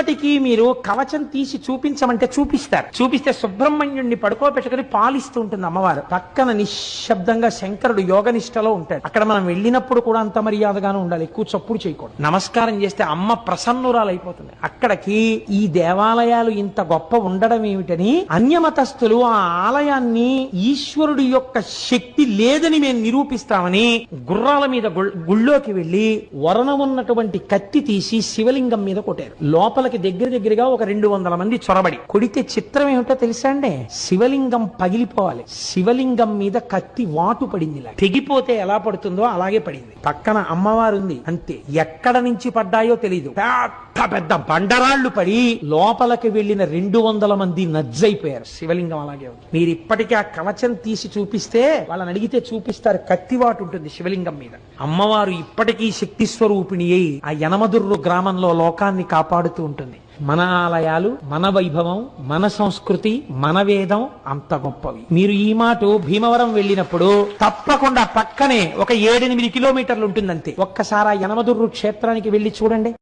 ఇప్పటికీ మీరు కవచం తీసి చూపించమంటే చూపిస్తారు. చూపిస్తే సుబ్రహ్మణ్యుడిని పడుకోబెట్టుకుని పాలిస్తూ ఉంటుంది అమ్మవారు. పక్కన నిశ్శబ్దంగా శంకరుడు యోగనిష్టలో ఉంటాడు. అక్కడ మనం వెళ్ళినప్పుడు కూడా అంత మర్యాదగానే ఉండాలి, ఎక్కువ చప్పుడు చేయకూడదు. నమస్కారం చేస్తే అమ్మ ప్రసన్నురాలైపోతుంది. అక్కడికి ఈ దేవాలయాలు ఇంత గొప్ప ఉండడం ఏమిటని అన్యమతస్థులు ఆ ఆలయాన్ని ఈశ్వరుడి యొక్క శక్తి లేదని మేము నిరూపిస్తామని గుర్రాల మీద గుళ్ళోకి వెళ్లి వరణం ఉన్నటువంటి కత్తి తీసి శివలింగం మీద కొట్టారు. లోపలికి దగ్గరగా ఒక 200 మంది చొరబడి కొడితే చిత్రం ఏమిటో తెలుసా అండి? శివలింగం పగిలిపోవాలి. శివలింగం మీద కత్తి వాటు పడింది. తెగిపోతే ఎలా పడుతుందో అలాగే పడింది. పక్కన అమ్మవారు ఉంది, అంతే. ఎక్కడ నుంచి పడ్డాయో తెలీదు. పెద్ద బండరాళ్లు పడి లోపలికి వెళ్లిన 200 మంది నజ్జైపోయారు. శివలింగం అలాగే ఉంది. మీరు ఇప్పటికీ ఆ కవచం తీసి చూపిస్తే వాళ్ళని అడిగితే చూపిస్తారు, కత్తివాటు ఉంటుంది శివలింగం మీద. అమ్మవారు ఇప్పటికీ శక్తి స్వరూపిణి అయి ఆ యనమదుర్రు గ్రామంలో లోకాన్ని కాపాడుతూ ఉంటుంది. మన ఆలయాలు, మన వైభవం, మన సంస్కృతి, మన వేదం అంత గొప్పవి. మీరు ఈ మాట భీమవరం వెళ్ళినప్పుడు తప్పకుండా పక్కనే ఒక 7-8 కిలోమీటర్లు ఉంటుందంతే. ఒక్కసారి ఆ యనమదుర్రు క్షేత్రానికి వెళ్లి చూడండి.